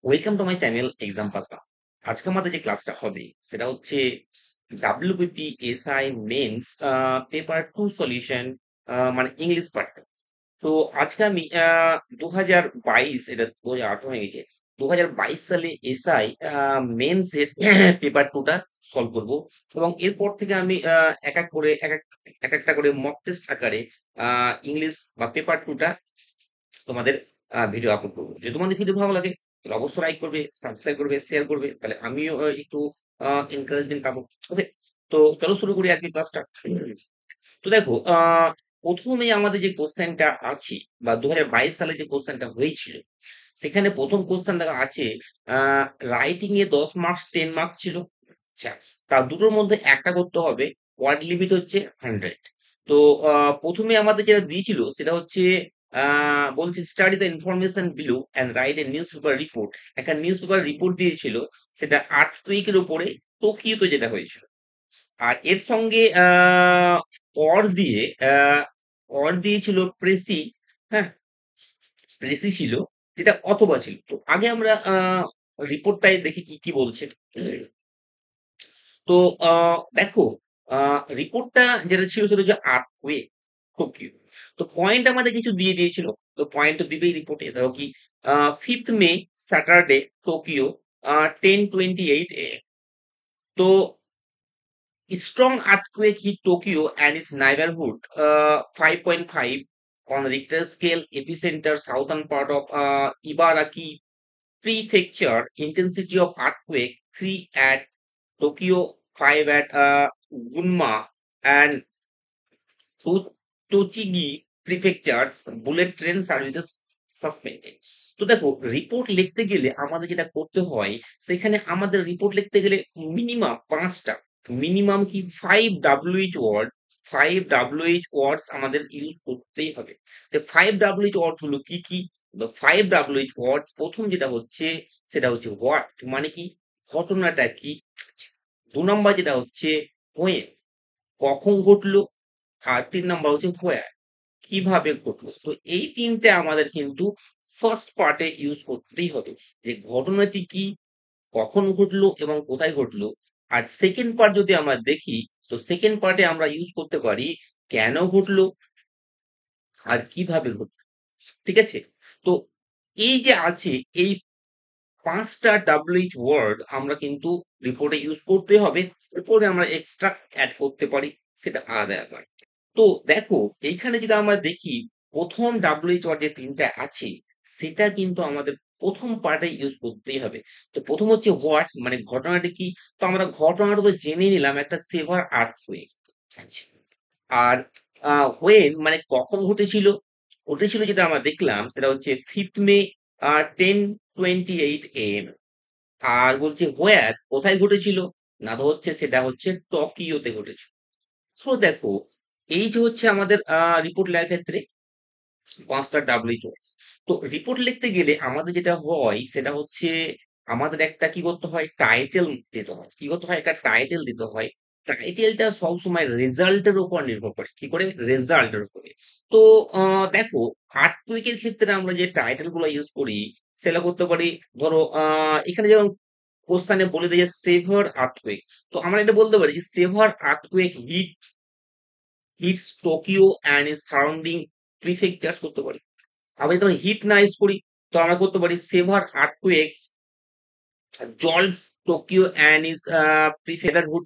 Welcome to my channel exam পাসবা। আজকে আমাদের যে ক্লাসটা হবে সেটা হচ্ছে WBP SI mains paper 2 solution, মানে ইংলিশ পার্ট। তো আজকে আমি 2022, এটা 2018 হয়ে গেছে, 2022 সালে এসআই মেন্স এর পেপার 2টা সলভ করব। এবং এরপর থেকে আমি এক এক করে এক একটা করে মক টেস্ট আকারে ইংলিশ বা পেপার 2টা তোমাদের ভিডিও আপলোড করবো। যদি তোমাদের ভিডিও ভালো লাগে তাহলে অবশ্যই লাইক করবে, সাবস্ক্রাইব করবে, শেয়ার করবে, তাহলে আমিও একটু এনকারেজমেন্ট পাবো। ওকে, তো চলো শুরু করি আজকে ক্লাসটা। তো দেখো, প্রথমে আমাদের যে কোশ্চেনটা আছে বা 2022 সালে যে কোশ্চেনটা হয়েছিল, সেখানে প্রথম কোশ্চেন দেখা আছে, রাইটিং এ 10 মার্কস 10 মার্কস ছিল। আচ্ছা, তার দুটোর মধ্যে একটা করতে হবে, ওয়ার্ড লিমিট হচ্ছে 100। তো প্রথমে আমাদের যেটা দিয়েছিল সেটা হচ্ছে বলছে study the information below and write a news paper report. একটা নিউজ পেপার রিপোর্ট দিয়েছিল, সেটা আর্থকুয়েকের উপরে টোকিওতে যেটা হয়েছিল। আর এর সঙ্গে অর দিয়ে আহ, অর দিয়েছিল প্রেসি। হ্যাঁ, প্রেসি ছিল, যেটা অথবা ছিল। তো আগে আমরা রিপোর্টটাই দেখি কি কি বলছে। তো দেখো, রিপোর্টটা যেটা ছিল সেটা হচ্ছে আর্থকুয়েক টোকিও। তো পয়েন্ট আমাদের কিছু দিয়ে দিয়েছিল, তো পয়েন্ট তো দিবেই রিপোর্টে। ধরো কি, 5th May Saturday Tokyo 10:28 AM। তো strong earthquake hit Tokyo and its neighborhood, 5.5 on Richter scale, epicenter southern part of Ibaraki Prefecture, intensity of earthquake 3 at Tokyo, 5 at Gunma and Tochigi prefectures, bullet train services suspended. তো দেখো, report লিখতে গেলে আমাদের যেটা করতে হয়, সেখানে আমাদের রিপোর্ট লিখতে গেলে মিনিমাম 5টা, মিনিমাম কি 5 WH ওয়ার্ড, 5 WH ওয়ার্ডস আমাদের ইউজ করতেই হবে। তো 5 WH ওয়ার্ড হলো কি কি? তো 5 WH ওয়ার্ডস প্রথম যেটা হচ্ছে সেটা হচ্ছে হোয়াট, মানে কি, ঘটনাটা কি। 2 নম্বর যেটা হচ্ছে হোয়েন, কখন ঘটলো। আর 3 নম্বর হচ্ছে হোয়ার, কিভাবে ঘটলো। তো এই তিনটে আমাদের কিন্তু ফার্স্ট পার্টে ইউজ করতেই হবে, যে ঘটনাটি কি, কখন ঘটলো এবং কোথায় ঘটলো। আর সেকেন্ড পার্ট যদি আমরা দেখি, তো সেকেন্ড পার্টে আমরা ইউজ করতে পারি কেন ঘটলো আর কিভাবে ঘটলো। ঠিক আছে? তো এই যে আছে, এই 5টা WH ওয়ার্ড আমরা কিন্তু রিপোর্টে ইউজ করতে হবে। এরপরে আমরা এক্সট্রা অ্যাড করতে পারি, সেটা আলাদা ব্যাপার। তো দেখো, এইখানে যদি আমরা দেখি, প্রথম WH ওয়ার্ড যে তিনটা আছে, সেটা কিন্তু আমাদের প্রথম পার্টে ইউজ করতেই হবে। তো প্রথম হচ্ছে হোয়াট, মানে ঘটনাটা কি। তো আমরা ঘটনাটা তো জেনে নিলাম, একটা সেভার আর্থকুয়েক। আচ্ছা, আর হোয়েন মানে কখন ঘটেছিল। ঘটেছিল যেটা আমরা দেখলাম সেটা হচ্ছে 5th মে 10:28 AM। আর বলছে হোয়ার, কোথায় ঘটেছিল, না তো হচ্ছে সেটা হচ্ছে টোকিওতে ঘটেছিল। তো দেখো, এই যে হচ্ছে আমাদের রিপোর্ট লেখার ক্ষেত্রে 5টা WH ওয়ার্ডস। তো রিপোর্ট লিখতে গেলে আমাদের যেটা হয় সেটা হচ্ছে আমাদের একটা কি করতে হয়, টাইটেল দিতে হয়। কি করতে হয়, একটা টাইটেল দিতে হয়। টাইটেলটা সবসময় রেজাল্টের উপর নির্ভর করে। কি করে, রেজাল্টের উপরে। তো দেখো, আর্টকুইকের ক্ষেত্রে আমরা যে টাইটেল গুলো ইউজ করি, সেটা করতে পারি। ধরো এখানে যেমন কোশ্চেনে বলে দেয় সেভার আর্থকুয়েক, তো আমরা এটা বলতে পারি যে severe earthquake hits Tokyo and is surrounding prefectures করতে পারি। আবার যদি আমরা হিট না ইউজ করি, তো আমরা করতে পারি সেভার আর্থকুয়েকস জলস টোকিও অ্যান্ড ইজ প্রিফেদারহুড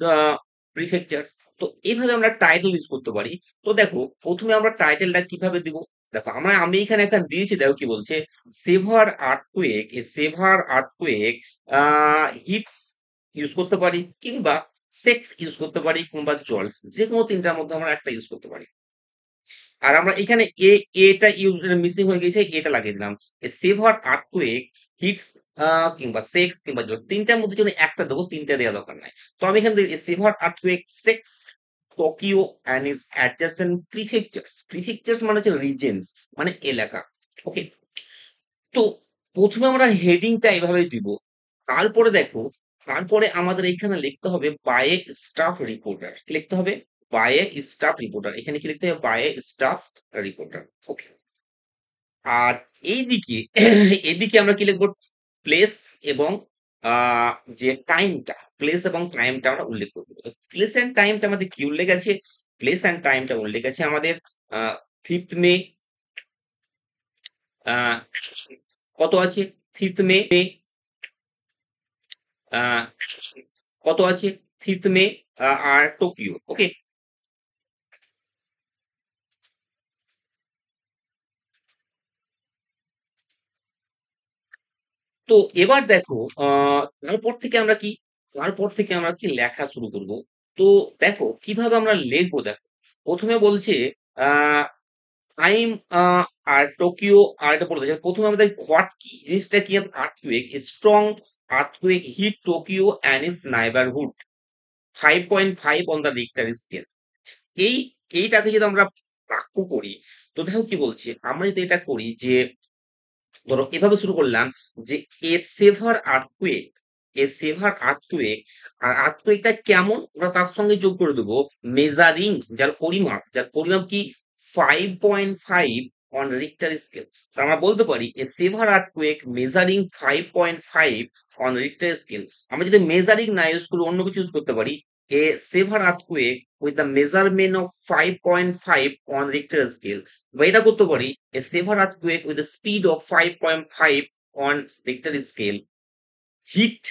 প্রিফেকচার্স। তো এইভাবে আমরা টাইটেল ইউজ করতে পারি। তো দেখো, প্রথমে আমরা টাইটেলটা কিভাবে দিব। দেখো, আমি এখানে একটা দিয়েছি, দেখো কি বলছে, সেভার আর্থকুয়েক, এ সেভার আর্থকুয়েক হিটস ইউজ করতে পারি, কিংবা সেক্স ইউজ করতে পারি, কিংবা জলস, যে কোনো তিনটার মধ্যে আমরা একটা ইউজ করতে পারি। আর আমরা এখানে এটা মিসিং হয়ে গেছে, এটা লাগিয়ে দিলাম। সেভার আর্থকুয়েক হিটস কিংবা সেক্স কিংবা তিনটার মধ্যে যদি একটা দেবো, তিনটা দেওয়া দরকার নাই। তো আমি এখানে severe earthquake shakes Tokyo and is adjacent prefectures. Prefectures মানে হচ্ছে রিজেন্স, মানে এলাকা। ওকে, তো প্রথমে আমরা হেডিংটা এভাবে দিব। তারপরে দেখো, তারপরে আমাদের এখানে লিখতে হবে বাই এ স্টাফ রিপোর্টার। কি লিখতে হবে, বাই এ স্টাফ রিপোর্টার। এখানে কি লিখতে হবে, বাই এ স্টাফ রিপোর্টার। ওকে, আর এইদিকে এদিকে আমরা কি লিখবো, প্লেস এবং যে টাইমটা, প্লেস এবং টাইমটা আমরা উল্লেখ করব। প্লেস এন্ড টাইমটা আমাদের কি উল্লেখ আছে? প্লেস এন্ড টাইমটা উল্লেখ আছে আমাদের 5th মে, আ কত আছে? 5th মে, আ কত আছে? 5th মে আর টোকিও। ওকে? তো এবার দেখো তারপর থেকে আমরা কি লেখা শুরু করব। তো দেখো কিভাবে আমরা লিখবো দেখো। ১ম এ বলছে আ টাইম আর টোকিও আর এটা বলে দেয়। ১ম এ আমাদের হোয়াট কি? জিনিসটা কি? Earthquake, strong earthquake hit Tokyo and its neighbourhood 5.5 on the Richter scale. এই এইটাকে যদি আমরা বাক্য করি, তো দেখো কি বলছে? আমরা যদি এটা করি যে ধরো এভাবে শুরু করলাম যে এ সেভার আর্থকুয়েক, আর আর্থকুয়েকটা কেমন ওরা তার সঙ্গে যোগ করে দেবো মেজারিং, যার পরিমাপ কি 5.5 অন রিক্টার স্কেল। তো আমরা বলতে পারি a severe earthquake measuring 5.5 on Richter scale. আমরা যদি মেজারিং না ইউজ করি অন্য কিছু ইউজ করতে পারি, a severe earthquake with the measurement of 5.5 on Richter scale, বা এটা করতে পারি a severe earthquake with a speed of 5.5 on Richter scale hit,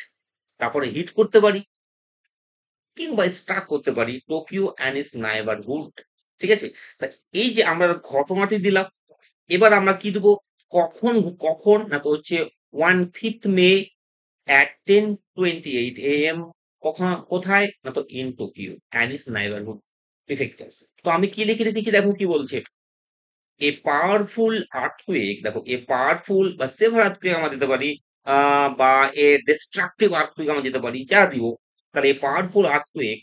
তারপরে হিট করতে পারি কিংবা স্ট্রাক করতে পারি টোকিও অ্যান্ড ইটস নেইবারহুড। ঠিক আছে? তা এই যে আমরা ঘটনাটি দিলাম, এবার আমরা কি দেবো? কখন, না তো হচ্ছে 1/5 মে at 10:28 AM, কোথায়? না তো in Tokyo and its neighbourhood prefectures. তো আমি কি লিখে রেখেছি দেখো কি বলছে? এ পাওয়ারফুল আর্থকুয়েক, দেখো এ পাওয়ারফুল বা সেভার আর্থকুয়েক আমরা দিতে পারি, বা এ ডিস্ট্রাকটিভ আর্থকুয়েক আমরা দিতে পারি, যা দিব। তাহলে এ পাওয়ারফুল আর্থকুয়েক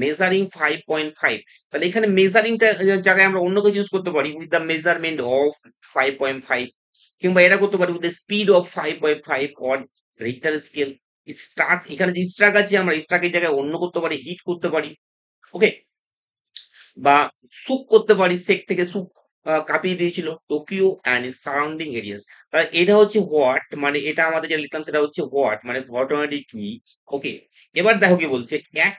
মেজারিং, 5.5, তাহলে এখানে মেজারিংটা জায়গায় আমরা অন্য কিছু ইউজ করতে পারি উইথ দ্য মেজারমেন্ট অফ 5.5, কিংবা এটা করতে পারি with the speed of 5.5 on Richter scale. Struck, এখানে যে স্ট্রাক আছে আমরা স্ট্রাকের জায়গায় অন্য করতে পারি, হিট করতে পারি। ওকে? বা সুক করতে পারি, সেক থেকে সুক কাঁপিয়ে দিয়েছিল Tokyo and it's surrounding areas. তাহলে এটা হচ্ছে হোয়াট, মানে এটা আমাদের যেটা লিখলাম সেটা হচ্ছে হোয়াট, মানে ঘটনাটি কি। ওকে, এবার দেখো কি বলছে এক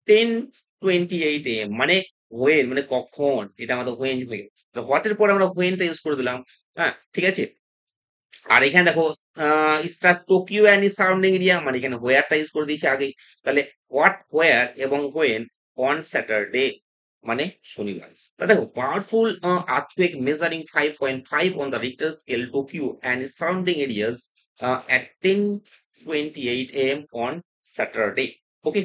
10:28 AM, মানে হোয়েন, মানে কখন, এটা আমাদের হোয়েন হয়ে গেল। হোয়াটের পরে আমরা হোয়েনটা ইউজ করে দিলাম। হ্যাঁ, ঠিক আছে। আর এখানে দেখো star Tokyo and it's surrounding area, মানে এখানে হোয়ারটা ইউজ করে দিয়েছি আগেই। তাহলে হোয়াট, হোয়ার এবং হোয়েন অন স্যাটারডে, মানে শনিবার। তা দেখো powerful earthquake measuring 5.5 on the Richter scale Tokyo and it's surrounding areas at 10:28 AM on Saturday. ওকে?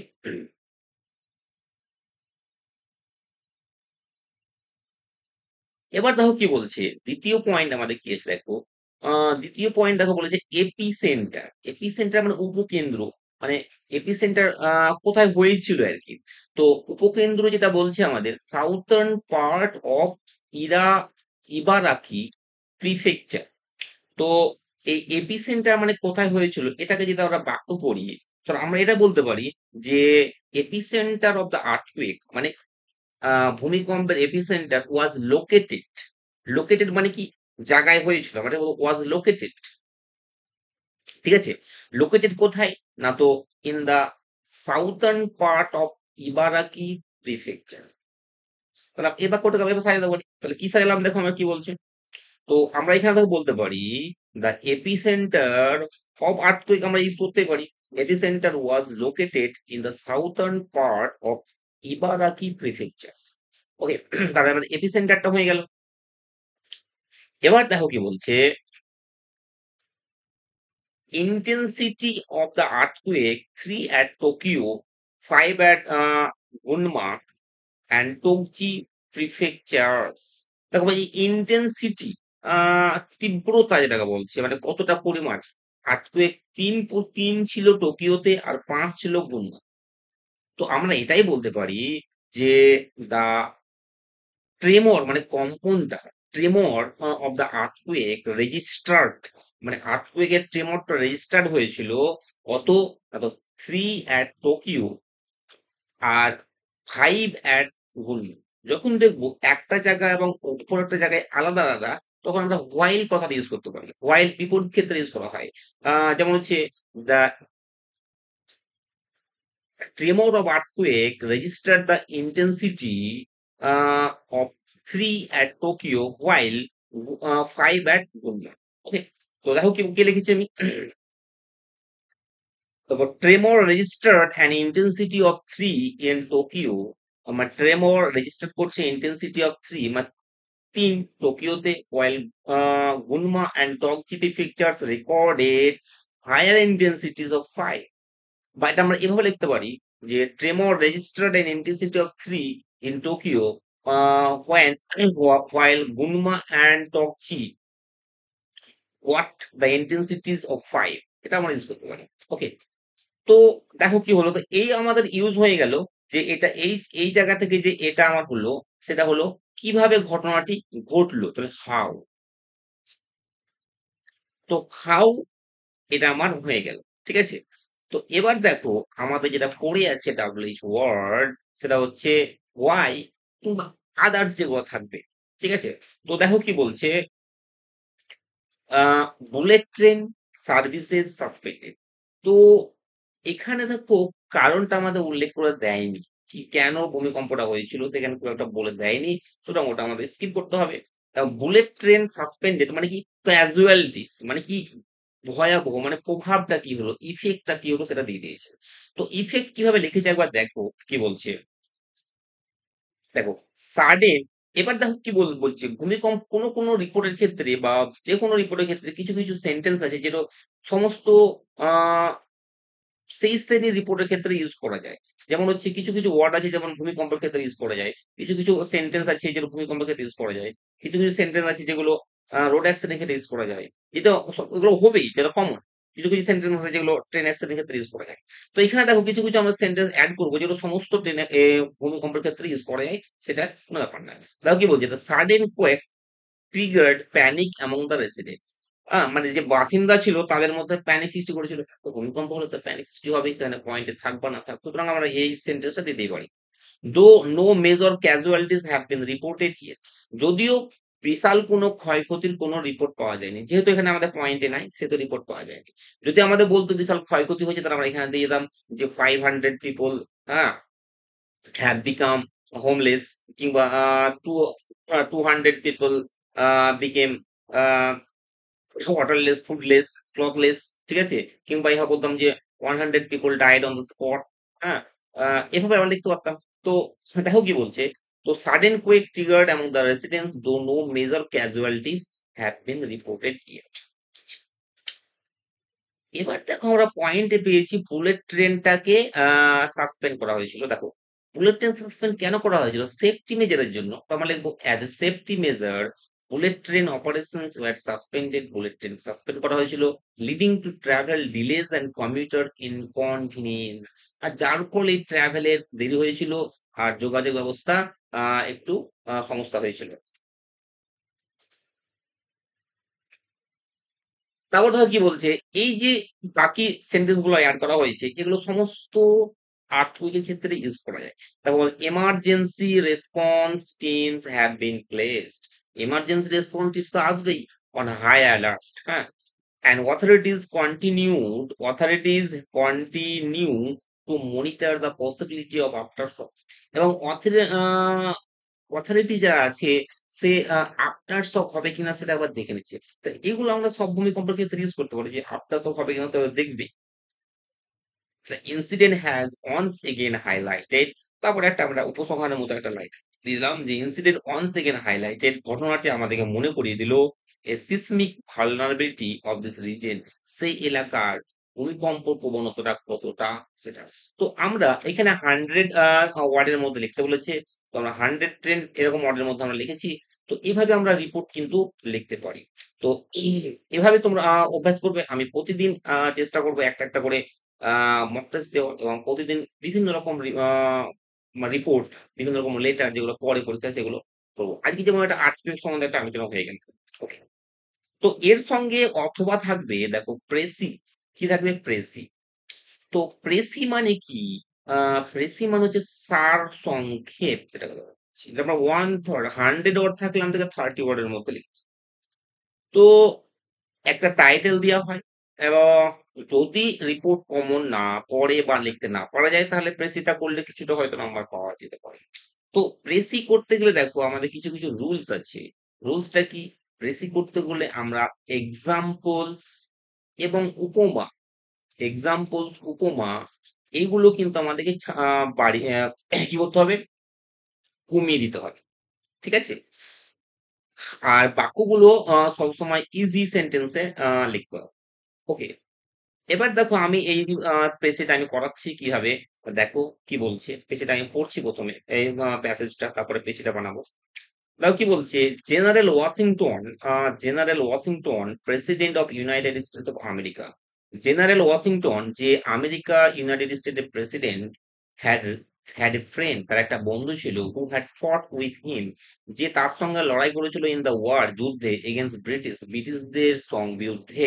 এবার দেখো কি বলছে, দ্বিতীয় পয়েন্ট আমাদের কি আছে দেখো। দ্বিতীয় পয়েন্ট দেখো বলেছে এপি সেন্টার। এপি সেন্টার মানে উপকেন্দ্র, মানে এপি সেন্টার কোথায় হয়েছিল আর কি। তো উপকেন্দ্র যেটা বলছে আমাদের southern part of Ira Ibaraki prefecture. তো এই এপি সেন্টার মানে কোথায় হয়েছিল, এটাকে যদি আমরা বাক্য পড়ি, তো আমরা এটা বলতে পারি যে epicentre of the earthquake, মানে ভূমিকম্পের এপিসেন্টার ওয়াজ লোকেটেড। লোকেটেড মানে কি? জায়গায় হয়েছিল, মানে ওয়াজ লোকেটেড। ঠিক আছে? লোকেটেড কোথায়? না তো in the southern part of Ibaraki prefecture. তাহলে এই বাক্যটাকে আমি এবার সাজিয়ে দেবো। তাহলে কি সাজালাম দেখো আমরা কি বলছি। তো আমরা এখানে দেখো বলতে পারি দ্য এপিসেন্টার অফ আর্থকুয়েক আমরা ইউজ করতে পারি। Epicentre was located in the southern part of Ibaraki prefecture. Okay, তাহলে আমাদের এপিসেন্টারটা হয়ে গেল। এবার দেখো কি বলছে intensity of the earthquake 3 at Tokyo, 5 at Gunma and Tokji prefectures। দেখো ভাই ইন্টেন্সিটি, তীব্রতা যেটাকে বলছে, মানে কতটা পরিমাণ। আর্থকুয়েক 3 ছিল টোকিওতে আর 5 ছিল গুনমা। তো আমরা এটাই বলতে পারি যে দা ট্রেমর, মানে কম্পনটা, tremor of the earthquake registered, মানে আর্থকুয়েকের ট্রেমরটা রেজিস্টার্ড হয়েছিল কত? না তো 3 অ্যাট টোকিও আর 5 অ্যাট গুলমা। যখন দেখবো একটা জায়গা এবং অপর একটা জায়গায় আলাদা আলাদা, তখন আমরা হোয়াইল কথাটা ইউজ করতে পারি। হোয়াইল বিপরীত ক্ষেত্রে ইউজ করা হয়। যেমন হচ্ছে the tremor of earthquake registered the intensity of 3 at Tokyo while 5 at Gunma. ওকে, তো দেখো কি কি লিখেছি আমি। দেখো tremor registered an intensity of 3 in Tokyo, আমার tremor register করছে intensity of 3 মানে 3 টোকিওতে, while Gunma and Tokyo prefectures recorded higher intensities of 5। বা এটা আমরা এভাবে লিখতে পারি যে tremor registered an intensity of 3 in Tokyo when while Gunma and Tokchi got the intensities of 5। এটা আমরা ইউজ করতে পারি। ওকে, তো দেখো কি হলো, তো এই আমাদের ইউজ হয়ে গেল যে এটা এই এই জায়গা থেকে যে এটা আমার হলো সেটা হলো কিভাবে ঘটনাটি ঘটলো, তাহলে হাউ। তো হাউ এটা আমার হয়ে গেল, ঠিক আছে। তো এবার দেখো আমাদের যেটা পড়ে আছে ডাব্লিউএইচ ওয়ার্ড, সেটা হচ্ছে ওয়াই কিংবা আদার্স যেগুলো থাকবে, ঠিক আছে। তো দেখো কি বলছে, বুলেট ট্রেন সার্ভিসেস সাসপেন্ডেড। তো এখানে দেখো কারণটা আমাদের উল্লেখ করে দেয়নি, কি কেন ভূমিকম্পটা হয়েছিল সেখানে খুব একটা বলে দেয়নি, সুতরাং ওটা আমাদের স্কিপ করতে হবে। বুলেট ট্রেন সাসপেন্ডেড মানে কি, ক্যাজুয়ালিটিস মানে কি, ভয়াবহ মানে প্রভাবটা কি হলো, ইফেক্টটা কি হলো সেটা দিয়ে দিয়েছে। তো ইফেক্ট কিভাবে লিখেছে একবার দেখো কি বলছে। দেখো সাডেন, এবার দেখো কি বলছে, ভূমিকম্প কোনো কোনো রিপোর্টের ক্ষেত্রে বা যে কোনো রিপোর্টের ক্ষেত্রে কিছু কিছু সেন্টেন্স আছে যেটা সমস্ত আহ সেই শ্রেণীর রিপোর্টের ক্ষেত্রে ইউজ করা যায়। যেমন হচ্ছে কিছু কিছু ওয়ার্ড আছে যেমন ভূমিকম্পের ক্ষেত্রে ইউজ করা যায়, কিছু কিছু সেন্টেন্স আছে যেগুলো ভূমিকম্পের ক্ষেত্রে ইউজ করা যায়, কিছু কিছু সেন্টেন্স আছে যেগুলো রোড অ্যাক্সিডেন্টের ক্ষেত্রে ইউজ করা যায়। এটা এগুলো হবেই, যেটা কমন। কিছু কিছু সেন্টেন্স আছে যেগুলো ট্রেন অ্যাক্সিডেন্টের ক্ষেত্রে ইউজ করা যায়। তো এখানে দেখো কিছু কিছু আমরা সেন্টেন্স অ্যাড করবো যেগুলো সমস্ত ট্রেনে ভূমিকম্পের ক্ষেত্রে ইউজ করা যায়, সেটা কোনো ব্যাপার না। দেখো কি বলছে, the sudden quake triggered panic among the residents. মানে যে বাসিন্দা ছিল তাদের মধ্যে প্যানিক সৃষ্টি করেছিল। তো ভূমিকম্প হলে তো প্যানিক সৃষ্টি হবেই, সেখানে পয়েন্টে থাকবা না থাক, সুতরাং আমরা এই সেন্টেন্সটা দিতেই পারি। Though no major casualties have been reported here. যদিও বিশাল কোনো ক্ষয়ক্ষতির কোনো রিপোর্ট পাওয়া যায়নি, যেহেতু এখানে আমাদের পয়েন্টে নাই সেহেতু রিপোর্ট পাওয়া যায়নি। যদি আমাদের বলতো বিশাল ক্ষয়ক্ষতি হয়েছে তাহলে আমরা এখানে দিয়ে দিতাম যে 500 পিপল হ্যাঁ have become homeless, কিংবা 200 people became waterless, foodless, clothless, ঠিক আছে। কিংবা ইহা বলতাম যে 100 people died on the spot। হ্যাঁ, এভাবে আমরা লিখতে পারতাম। তো দেখো কি বলছে, তো sudden quake triggered among the residents though no major casualties have been reported yet। এবার দেখো আমরা পয়েন্টে পেয়েছি বুলেট ট্রেনটাকে সাসপেন্ড করা হয়েছিল। দেখো বুলেট ট্রেন সাসপেন্ড কেন করা হয়েছিল, সেফটি মেজারের জন্য। তো আমরা লিখবো as a safety measure bullet train operations were suspended. Bullet train suspend করা হয়েছিল leading to travel delays and commuter inconvenience. আর যার ফলে ট্রাভেলের দেরি হয়েছিল আর যোগাযোগ ব্যবস্থা একটু সমস্যা হয়েছিল। তারপর ধরো কি বলছে, এই যে বাকি সেন্টেন্স গুলো অ্যাড করা হয়েছে এগুলো সমস্ত আর্থকুইকের ক্ষেত্রে ইউজ করা যায়। তারপর emergency response teams have been placed. Emergency response teams তো আসবেই অন হাই অ্যালার্ট। হ্যাঁ, and authorities continue to monitor the possibility of aftershocks। এবং অথরিটি যারা আছে সে আফটার শক হবে কিনা সেটা আবার দেখে নিচ্ছে। তো এগুলো আমরা সব ভূমিকম্পের ক্ষেত্রে ইউজ করতে পারি যে আফটার শক হবে কিনা তো দেখবে। The incident has once again highlighted, তারপরে একটা আমরা উপসংহারের মতো একটা লাইন দিলাম যে ইনসিডেন্ট once again highlighted, ঘটনাটি আমাদেরকে মনে করিয়ে দিল a seismic vulnerability of this region, সেই এলাকার ভূমিকম্প প্রবণতাটা কতটা সেটা। তো আমরা এখানে 100 ওয়ার্ডের মধ্যে লিখতে বলেছে, তো আমরা 100 ট্রেন্ড এরকম ওয়ার্ডের মধ্যে আমরা লিখেছি। তো এভাবে আমরা রিপোর্ট কিন্তু লিখতে পারি। তো এভাবে তোমরা অভ্যাস করবে। আমি প্রতিদিন চেষ্টা করবো একটা একটা করে মক টেস্ট দেওয়ার, এবং প্রতিদিন বিভিন্ন রকম রিপোর্ট, বিভিন্ন রকম লেটার যেগুলো পরে পরীক্ষায় সেগুলো করবো। আজকে যেমন একটা আর্টফিল্ড সম্বন্ধে একটা আলোচনা হয়ে গেছে। ওকে, তো এর সঙ্গে অথবা থাকবে দেখো প্রেসি। কি থাকবে, প্রেসি। তো প্রেসি মানে কি, প্রেসি মানে হচ্ছে সার সংক্ষেপ, যেটা আমরা 1/3 100 ওয়ার্ড থাকলে আমাদেরকে 30 ওয়ার্ডের মধ্যে লিখতে। তো একটা টাইটেল দেওয়া হয় এবং যদি রিপোর্ট কমন না পড়ে বা লিখতে না পারা যায় তাহলে প্রেসিটা করলে কিছুটা হয়তো নাম্বার পাওয়া যেতে পারে। তো প্রেসি করতে গেলে দেখো আমাদের কিছু, কিছু রুলস আছে। রুলসটা কি? প্রেসি করতে গেলে আমরা এক্সাম্পলস এবং উপমা, এক্সাম্পলস, উপমা এইগুলো কিন্তু আমাদেরকে বাড়ি কি করতে হবে? কমিয়ে দিতে হবে। ঠিক আছে? আর বাক্যগুলো সবসময় ইজি সেন্টেন্সে লিখতে হবে। ওকে। এবার দেখো আমি এই পেজটা আমি করাচ্ছি কিভাবে দেখো কি বলছে পেজটা আমি পড়ছি প্রথমে এই প্যাসেজটা তারপরে পেজটা বানাবো। দেখো কি বলছে, general Washington President of United states of America. General Washington যে আমেরিকা ইউনাইটেড স্টেটের president had had a friend, তার একটা বন্ধু ছিল, হু হ্যাড ফট উইথ হিম, যে তার সঙ্গে লড়াই করেছিল ইন দ্য ওয়ার, যুদ্ধে, এগেনস্ট ব্রিটিশদের বিরুদ্ধে,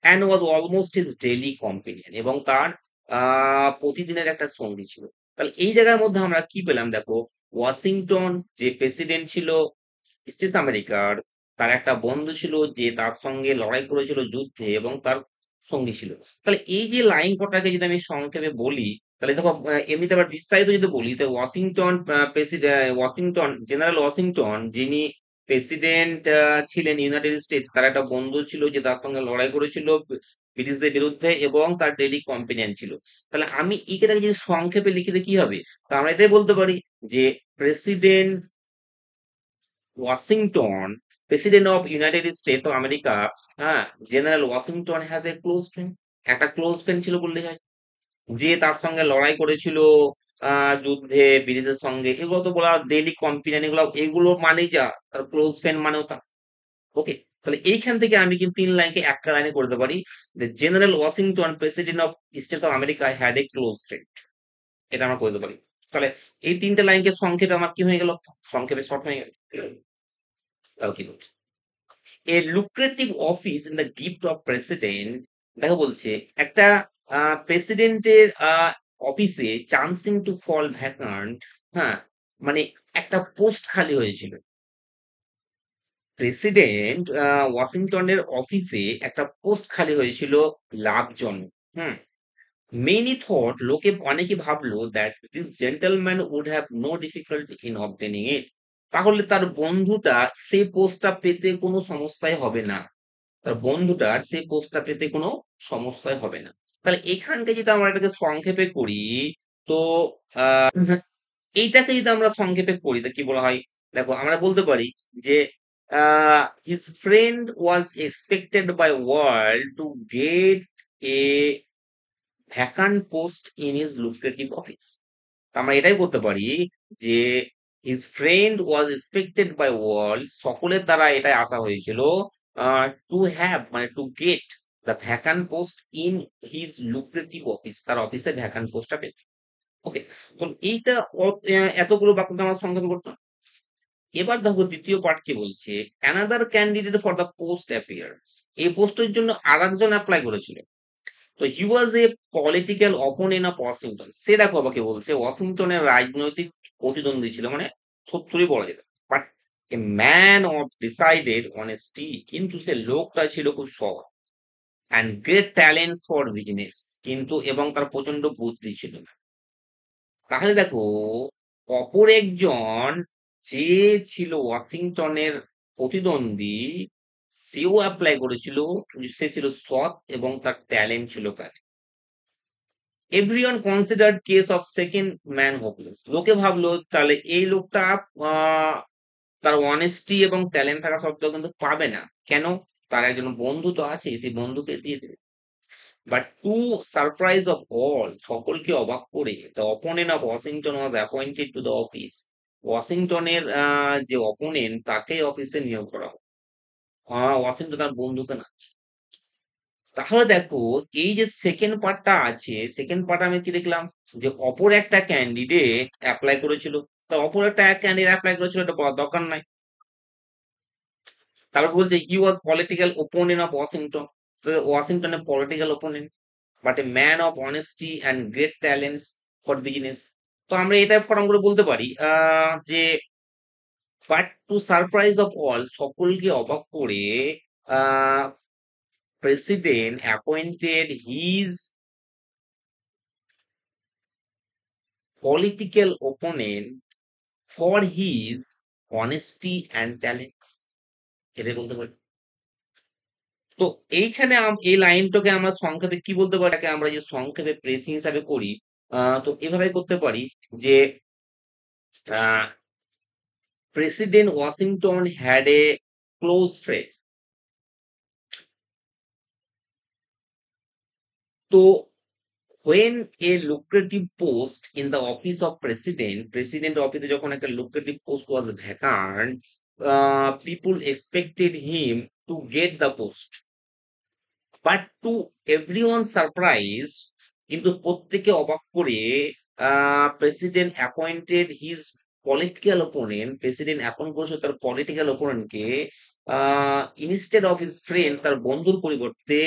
and was almost his daily companion, এবং তার প্রতিদিনের একটা সঙ্গী ছিল। তাহলে এই জায়গার মধ্যে আমরা কি পেলাম দেখো, ওয়াশিংটন যে প্রেসিডেন্ট ছিল স্টেট আমেরিকার, তার একটা বন্ধু ছিল যে তার সঙ্গে লড়াই করেছিল যুদ্ধে এবং তার সঙ্গী ছিল। তাহলে এই যে লাইন কটাকে যদি আমি সংক্ষেপে বলি, তাহলে দেখো এমনিতে আবার বিস্তারিত যদি বলি তো ওয়াশিংটন ওয়াশিংটন, জেনারেল ওয়াশিংটন যিনি প্রেসিডেন্ট ছিলেন ইউনাইটেড স্টেট, তার একটা বন্ধু ছিল যে তার সঙ্গে লড়াই করেছিল ব্রিটিশদের বিরুদ্ধে এবং তার ডেইলি কম্পেনিয়ন ছিল। তাহলে আমি এইটাকে যদি সংক্ষেপে লিখে দিই কি হবে? তো আমরা এটাই বলতে পারি যে President Washington, President of United State of America, হ্যাঁ, General Washington has a close friend, একটা ক্লোজ ফ্রেন্ড ছিল বললেই হয়, যে তার সঙ্গে লড়াই করেছিল যুদ্ধে ব্রিটিশদের সঙ্গে। এগুলো তো বলা ডেইলি কম্পিনিয়ন, এগুলো এগুলো মানেই যা তার ক্লোজ ফ্রেন্ড মানেও তা। ওকে। তাহলে এইখান থেকে আমি কিন্তু ৩ লাইনকে একটা লাইনে করতে পারি যে general Washington President of state of America had a close friend. এটা আমরা করতে পারি। তাহলে এই ৩ টে লাইনকে সংক্ষেপে আমার কি হয়ে গেল? সংক্ষেপে শর্ট হয়ে গেল। তাও কি বলছে? A lucrative office in the gift of president. দেখো বলছে একটা প্রেসিডেন্টের অফিসে চান্সিং টু ফল ভ্যাকান্ট, হ্যাঁ, মানে একটা পোস্ট খালি হয়েছিল। প্রেসিডেন্ট ওয়াশিংটনের অফিসে একটা পোস্ট খালি হয়েছিল লাভজনক। হুম। মেনি থট, অনেকে ভাবলো that this gentleman would have no difficulty in obtaining it, তাহলে তার বন্ধুটা সেই পোস্টটা পেতে কোনো সমস্যাই হবে না, তার বন্ধুটার সেই পোস্টটা পেতে কোনো সমস্যাই হবে না। তাহলে এখানকে যদি আমরা এটাকে সংক্ষেপে করি তো এইটাকে যদি আমরা সংক্ষেপে করি তা কি বলা হয়? দেখো আমরা বলতে পারি যে his friend was expected by world to get a vacant post in his lucrative office. আমরা এটাই বলতে পারি যে his friend was expected by world, সকলের দ্বারা এটাই আশা হয়েছিল টু হ্যাভ মানে to get the vacant post in his lucrative office, তার অফিসে ভ্যাকান্ট পোস্টটা পেতে। ওকে। তো এইটা এতগুলো বাক্যকে আমরা সংক্ষেপে করতাম। এবার দেখো দ্বিতীয় পার্ট কি বলছে, another candidate for the post appear, এই পোস্টের জন্য আরেকজন অ্যাপ্লাই করেছিল। তো he was a political opponent of Washington, সে দেখো আমাকে বলছে ওয়াশিংটনের রাজনৈতিক প্রতিদ্বন্দ্বী ছিল, মানে শত্রুই বলা যেত। But a man of decided honesty, কিন্তু সে লোকটা ছিল খুব সৎ, and great talent for business, কিন্তু এবং তার প্রচন্ড বুদ্ধি ছিল। তাহলে দেখো অপর একজন যে ছিল ওয়াশিংটনের প্রতিদ্বন্দ্বী, সেও অ্যাপ্লাই করেছিল, সে ছিল সৎ এবং তার ট্যালেন্ট ছিল। Everyone considered case of second man hopeless, লোকে ভাবলো তাহলে এই লোকটা আহ, তার অনেস্টি এবং ট্যালেন্ট থাকা সত্ত্বেও কিন্তু পাবে না। কেন? তার একজন বন্ধু তো আছে, সেই বন্ধুকে দিয়ে দেবে। But to surprise of all, সকলকে অবাক করে, the opponent of Washington was appointed to the office, ওয়াশিংটনের যে অপোনেন্ট তাকে অফিসে নিয়োগ করা হয়, ওয়াশিংটন তার বন্ধুকে না। তাহলে দেখো এই যে সেকেন্ড পার্টটা আছে, সেকেন্ড পার্ট আমি কি দেখলাম যে অপর একটা ক্যান্ডিডেট অ্যাপ্লাই করেছিল। তো অপর একটা ক্যান্ডিডেট অ্যাপ্লাই করেছিল এটা বলার দরকার নাই। তারপর বলছে he was political opponent of Washington, তো ওয়াশিংটনের political opponent, but a man of honesty and great talents for business. তো আমরা এটা ফর্ম করে বলতে পারি যে but to surprise of all, সকলকে অবাক করে president appointed his political opponent for his honesty and talent, এটাই বলতে পারি। তো এইখানে এই লাইনটাকে আমরা সংক্ষেপে কি বলতে পারি, এটাকে আমরা যে সংক্ষেপে প্রেসিং হিসাবে করি, তো এভাবে করতে পারি যে President Washington had a close friend. তো when a lucrative post in the office of president office যখন একটা lucrative post was vacant, people expected him to get the post, but to everyone surprise, কিন্তু প্রত্যেকে অবাক করে, president appointed his political opponent, president appoint করেছে তার political ওপোনেন্টকে instead of his friend, তার বন্ধুর পরিবর্তে,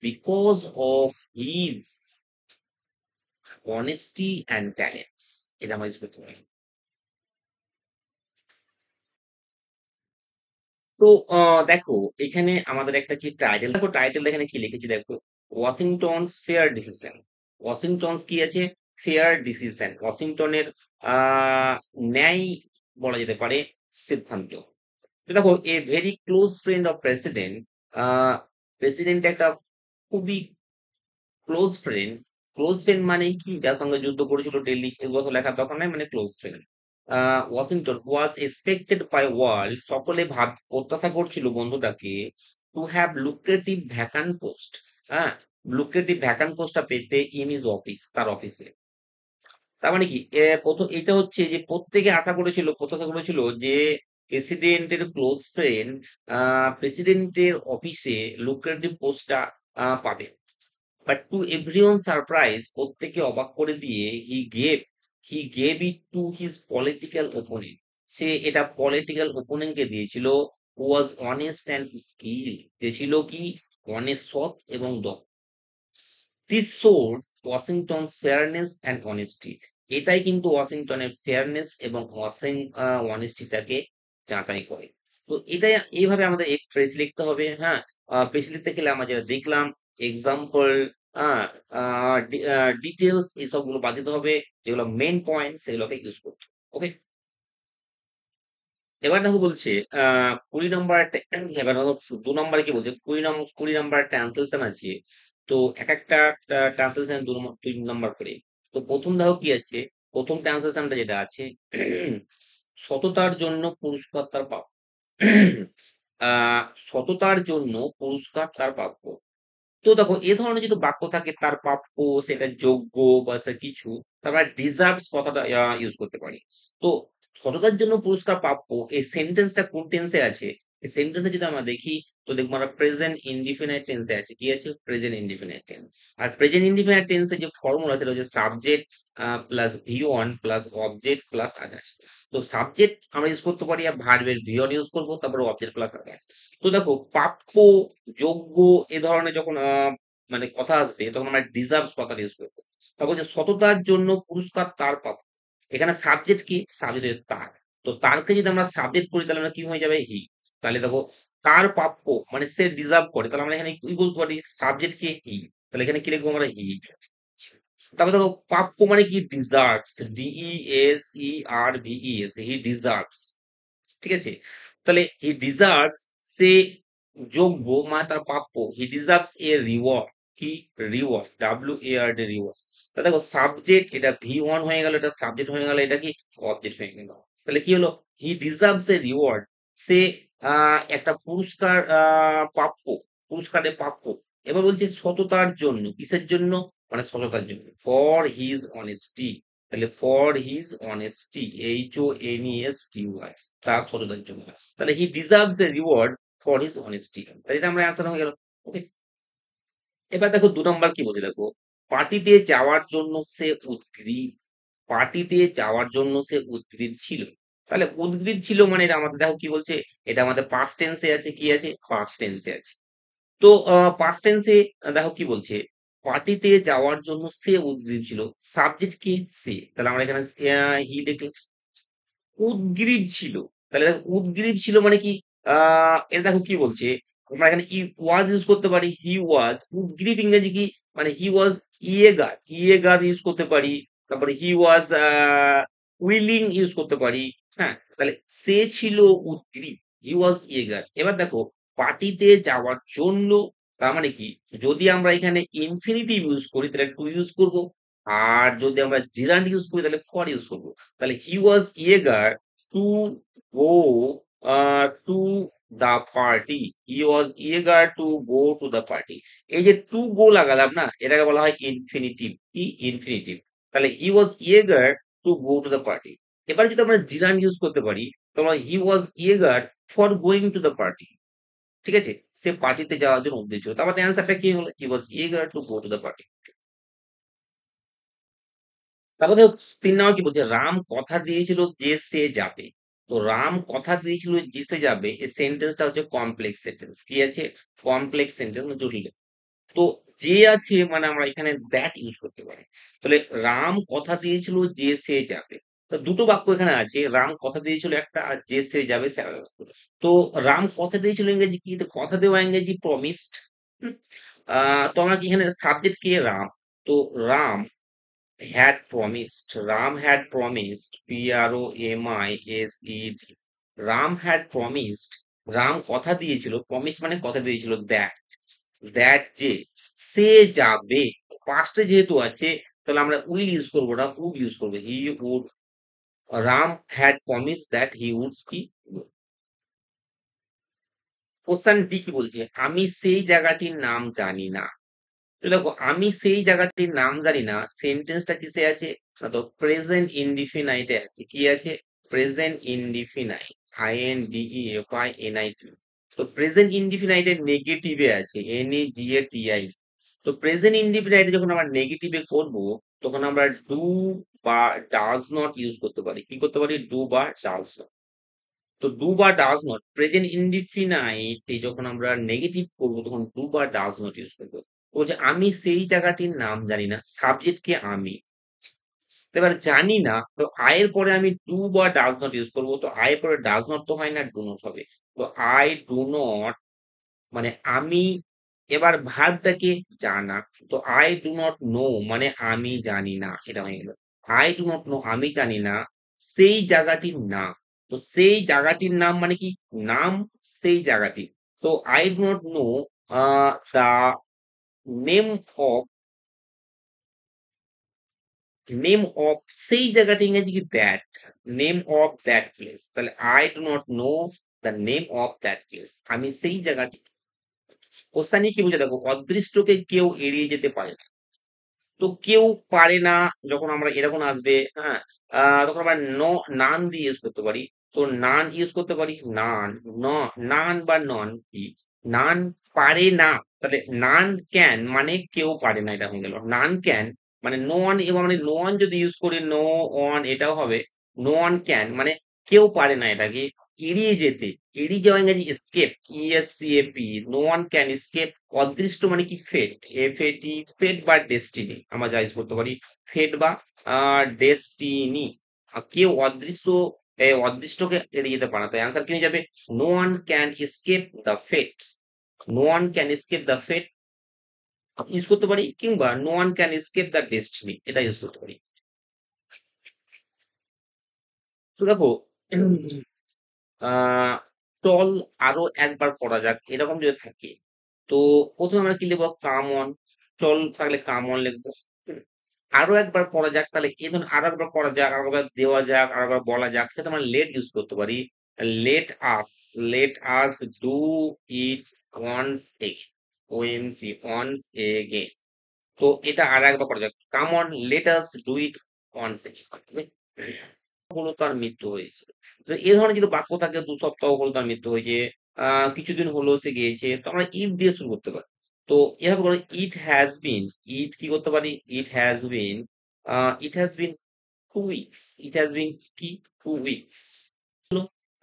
because of his honesty and talents. এটা আমরা ইউজ করতে পারি। তো দেখো এখানে আমাদের একটা কি টাইটেল, দেখো টাইটেলটা এখানে কি লিখেছি দেখো, ওয়াশিংটনস ফেয়ার ডিসিশন। ওয়াশিংটনস কি আছে, ফেয়ার ডিসিশন, ওয়াশিংটনের ন্যায় বলা যেতে পারে সিদ্ধান্ত। তো দেখো a very close friend of president, president একটা খুবই ক্লোজ ফ্রেন্ড। ক্লোজ ফ্রেন্ড মানে কি, যার সঙ্গে যুদ্ধ করেছিল দিল্লি, এগুলো তো লেখার দরকার নাই, মানে close friend. Washington was expected by world, সকলে প্রত্যাশা করছিল বন্ধুটাকে, to have lucrative vacant post, হ্যাঁ, লুক্রেটিভ ভ্যাকান্ট পোস্টটা পেতে ইন ইজ অফিস, তার অফিসে। তার মানে কি, প্রথম এটা হচ্ছে যে প্রত্যেকে আশা করেছিল, প্রত্যাশা করেছিল যে প্রেসিডেন্টের ক্লোজ ফ্রেন্ড প্রেসিডেন্টের অফিসে লুক্রেটিভ পোস্টটা পাবে। বাট টু এভরিওয়ান সারপ্রাইজ, প্রত্যেকে অবাক করে দিয়ে, he gave it to his political opponent, সে এটা পলিটিক্যাল ওপোনেন্টকে দিয়েছিল, ওয়াজ অনেস্ট অ্যান্ড স্কিল, যে ছিল কি অনেস্ট, সৎ এবং দক্ষ। This showed Washington's fairness and honesty, এটাই কিন্তু ওয়াশিংটনের ফেয়ারনেস এবং অনেস্টিটাকে যাচাই করে। তো এটাই, এইভাবে আমাদের এক ফ্রেজ লিখতে হবে। হ্যাঁ, ফ্রেজ লিখতে গেলে আমরা যেটা দেখলাম, এক্সাম্পল, ডিটেলস, এইসবগুলো বাদ দিতে হবে, যেগুলো মেন পয়েন্ট সেগুলোকে ইউজ করতে হবে। ওকে, এবার দেখো বলছে 20 নম্বর একটা, এবার দেখো 2 নম্বরে কি বলছে, 20 নম্বর ট্রান্সলেশন আছে। তো এক একটা ট্রান্সলেশন 2 নম্বর করে। তো প্রথম দেখো কি আছে, প্রথম ট্রান্সলেশনটা যেটা আছে, সততার জন্য পুরস্কার তার প্রাপ্য। সততার জন্য পুরস্কার তার প্রাপ্য। তো দেখো এ ধরনের যদি বাক্য থাকে, তার প্রাপ্য, সেটা যোগ্য বা সে কিছু, তারপর ডিজার্ভস কথাটা ইউজ করতে পারি। তো সততার জন্য পুরস্কার প্রাপ্য, এই সেন্টেন্সটা কোন টেন্সে আছে, এই সেন্টেন্সটা যদি আমরা দেখি, তো দেখবো আমরা প্রেজেন্ট ইনডিফিনাইট টেন্সে আছে। কি আছে, প্রেজেন্ট ইনডিফিনাইট টেন্স। আর প্রেজেন্ট ইনডিফিনাইট টেন্সে যে ফর্মুলা, সেটা হচ্ছে subject plus V one plus object plus others. তো সাবজেক্ট আমরা ইউজ করতে পারি, আর ভার্বের ভি ওয়ান ইউজ করবো, তারপরে অবজেক্ট প্লাস আদার্স। তো দেখো প্রাপ্য, যোগ্য, এ ধরনের যখন মানে কথা আসবে, তখন আমরা ডিজার্ভস কথা ইউজ করবো। তখন যে সততার জন্য পুরস্কার তার প্রাপ্য, এখানে সাবজেক্ট কি, সাবজেক্ট তার। তো তারকে যদি আমরা সাবজেক্ট করি, তাহলে আমরা কি হয়ে যাবে, হি। তাহলে দেখো তার প্রাপ্য মানে সে ডিজার্ভ করে, তাহলে আমরা এখানে কি বলতে পারি, সাবজেক্ট কি, হি। তাহলে এখানে কি লিখবো আমরা, হি। তারপর দেখো প্রাপ্য মানে কি, ডিজার্ভস, DESERVES, হি ডিজার্ভস। ঠিক আছে, তাহলে হি ডিজার্ভস, সে যোগ্য, মানে তার প্রাপ্য, হি ডিজার্ভস এ রিওয়ার্ড, কি, রিওয়ার্ড, WARD, রিওয়ার্ড। তা দেখো সাবজেক্ট, এটা V1 হয়ে গেল, এটা সাবজেক্ট হয়ে গেল, এটা কি অবজেক্ট হয়ে গেল। তাহলে কি হলো, হি ডিজার্ভস এ রিওয়ার্ড, সে একটা পুরস্কার প্রাপ্য, পুরস্কারের প্রাপ্য। এবার বলছে সততার জন্য, কিসের জন্য, মানে সততার জন্য, ফর হিজ অনেস্টি। তাহলে ফর হিজ অনেস্টি, HONESTY, তার সততার জন্য। তাহলে হি deserves A reward for his honesty, তাহলে এটা আমরা অ্যান্সার হয়ে গেল। ওকে, এবার দেখো 2 নম্বর কি বলছে দেখো, পার্টিতে যাওয়ার জন্য সে উদগ্রীব, পার্টিতে যাওয়ার জন্য সে উদগ্রীব ছিল। তাহলে উদগ্রীব ছিল মানে এটা আমাদের দেখো কি বলছে, এটা আমাদের পাস্ট টেন্সে আছে, কি আছে, পাস্ট টেন্সে আছে। তো পাস্ট টেন্সে দেখো কি বলছে, পার্টিতে যাওয়ার জন্য সে উদগ্রীব ছিল, সাবজেক্ট কি, সে। তাহলে আমরা এখানে হি দেখে উদগ্রীব ছিল। তাহলে দেখো উদগ্রীব ছিল মানে কি, এটা দেখো কি বলছে, আমরা এখানে ওয়াজ ইউজ করতে পারি, হি ওয়াজ। উডগ্রিপ ইংরেজি কি, মানে হি ওয়াজ ইয়েগার, ইয়েগার ইউজ করতে পারি। তারপরে হি ওয়াজ উইলিং ইউজ করতে পারি। হ্যাঁ, তাহলে সে ছিল উদগ্রীব, হি ওয়াজ ইয়েগার। এবার দেখো পার্টিতে যাওয়ার জন্য, তার মানে কি, যদি আমরা এখানে ইনফিনিটিভ ইউজ করি তাহলে টু ইউজ করব, আর যদি আমরা জিরান্ড ইউজ করি তাহলে ফর ইউজ করব। তাহলে he was eager to go to the party, he was eager to go to the party. এই যে টু গো লাগালাম না, এটাকে বলা হয় ইনফিনিটিভ। কি ইনফিনিটিভ? তাহলে he was eager to go to the party. এবার যদি আমরা জিরান্ড ইউজ করতে পারি, তোমরা he was eager for going to the party. ঠিক আছে, সে পার্টিতে যাওয়ার জন্য উদ্দেশ্য। তারপর অ্যান্সারটা কি হলো? He was eager to go to the party. তারপর দেখো ৩ নাম্বার কি বলছে? রাম কথা দিয়েছিল যে সে যাবে। তো রাম কথা দিয়েছিল যে সে যাবে, এই সেন্টেন্সটা হচ্ছে কমপ্লেক্স সেন্টেন্স। কি আছে? কমপ্লেক্স সেন্টেন্স, জটিল। তো যে আছে মানে আমরা এখানে দ্যাট ইউজ করতে পারি। তাহলে রাম কথা দিয়েছিল যে সে যাবে। তো দুটো বাক্য এখানে আছে, রাম কথা দিয়েছিল একটা, আর যে সে যাবে সে আরেকটা বাক্য। তো রাম কথা দিয়েছিল ইংরেজি কি? তো কথা দেওয়া ইংরেজি প্রমিসড। তো আমরা কি এখানে সাবজেক্ট কে? রাম। তো Ram had promised, Ram had promised, PROMISED, Ram had promised, Ram কথা দিয়েছিল, প্রমিস মানে কথা দিয়েছিল, দ্যাট, দ্যাট যে সে যাবে। পাস্টে যেহেতু আছে তাহলে আমরা উইল ইউজ করবো না, উড ইউজ করবো, he would. Ram had promise that he would কি। কোশ্চেন ডি কি বলছে? আমি সেই জায়গাটির নাম জানি না। তো দেখো আমি সেই জায়গাটির নাম জানি না, সেন্টেন্সটা কিসে আছে? না, তো প্রেজেন্ট ইনডিফিনাইটে আছে। কি আছে? Present indefinite, INDEFINIT। তো প্রেজেন্ট ইনডিফিনাইটের নেগেটিভে আছে, NEGATI। তো প্রেজেন্ট ইনডিফিনাইটে যখন আমরা নেগেটিভে করব, তখন আমরা ডু বা ডাজ নট ইউজ করতে পারি। কি করতে পারি? ডু বা ডাজ নট। তো ডু বা ডাজ নট প্রেজেন্ট ইনডিফিনাইটে যখন আমরা নেগেটিভ করবো তখন ডু বা ডাজ নট ইউজ করবো। বলছে আমি সেই জায়গাটির নাম জানি না, সাবজেক্ট কে আমি। তো এবার জানি না, তো আয়ের পরে আমি ডু বা ডাজ নট ইউজ করবো। তো আয়ের পরে ডাজ নট তো হয় না, ডু নট হবে। তো আই ডু নট মানে আমি। এবার ভার্বটাকে জানা। তো আই ডু নট নো মানে আমি জানি না, এটা হয়ে গেল। আই ডু নট নো আমি জানি না সেই জায়গাটির নাম। তো সেই জায়গাটির নাম মানে কি? নাম সেই জায়গাটি। তো I do not know the name of, name of সেই জায়গাটি ইংরেজি কি? That, name of that place. তাহলে I do not know the name of that place, আমি সেই জায়গাটি। কোশ্চেনে কি বলছে দেখো? অদৃষ্টকে কেউ এড়িয়ে যেতে পারে না। তো কেউ পারে না যখন আমরা এরকম আসবে, হ্যাঁ, তখন আমরা নান দিয়ে ইউজ করতে পারি। তো নান ইউজ করতে পারি, নান, ন, নান বা নন কি? নান পারে না, তাহলে নান ক্যান মানে কেউ পারে না, এটা হয়ে গেল। নান ক্যান মানে নো ওয়ান, এবং মানে নো ওয়ান যদি ইউজ করি, নো ওয়ান এটাও হবে। নো ওয়ান ক্যান মানে কেউ পারে না এটাকে এড়িয়ে যেতে। এড়িয়ে যাওয়া ইংরেজি escape, ESCAP। No one can escape. অদৃষ্ট মানে কি? ফেট, FAT, ফেট বা ডেস্টিনি আমরা যা ইউজ করতে পারি। ফেট বা ডেস্টিনি। কেউ অদৃশ্য, অদৃষ্টকে এড়িয়ে যেতে পারে না। তো অ্যান্সার কি হয়ে যাবে? No one can escape the fate, no one can escape the fate use করতে পারি, কিংবা no one can escape the destiny এটা ইউজ করতে পারি। তো দেখো আহ চল আরো একবার পড়া যাক, এরকম যদি থাকে, তো প্রথমে আমরা কি লিখবো? Come on. চল থাকলে কাম অন লিখবো। হুম। আরো একবার পড়া যাক, তাহলে এই ধরুন আরো একবার পড়া যাক, আরো একবার দেওয়া যাক, আরো একবার বলা যাক, সেটা আমরা লেট ইউজ করতে পারি। Let us, let us do it once again, ONC, once again. তো এটা আর একবার পড়া যাক। Come on let us do it once again. হলো তার মৃত্যু হয়েছে। তো এই ধরনের যদি বাক্য থাকে, 2 সপ্তাহ হলো তার মৃত্যু হয়েছে, কিছুদিন হলো সে গিয়েছে, তো আমরা ইফ দিয়ে শুরু করতে পারি। তো এভাবে করে ইট হ্যাজ বিন, ইট কি করতে পারি? It has been, it has been 2 weeks, it has been কি? 2 উইকস।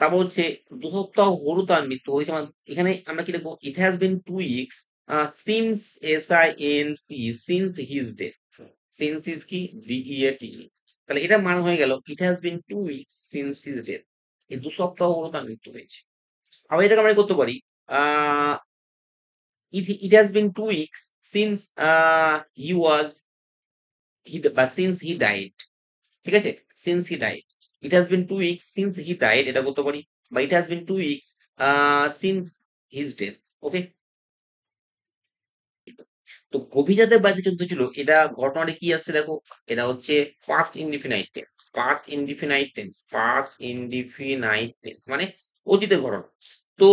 তারপর হচ্ছে 2 সপ্তাহ হলো তার মৃত্যু হয়েছে, মানে এখানে আমরা কি লিখবো? It has been 2 weeks since, SINC, since his death. Since is কি? DEAT। তাহলে এটা মানে হয়ে গেল it has been 2 weeks since his death, এই 2 সপ্তাহ হলো তার মৃত্যু হয়েছে। আবার এটাকে আমরা করতে পারি, it has been 2 weeks since since he died. ঠিক আছে? Since he died. It has been 2 weeks since he died, এটা বলতে পারি, বা it has been 2 weeks since his death. ওকে, তো গভীরাতে বাড়িতে যুদ্ধ ছিল, এটা ঘটনাটা কি আসছে দেখো, এটা হচ্ছে ফার্স্ট ইনডিফিনাইট টেন্স মানে অতীতের ঘটনা। তো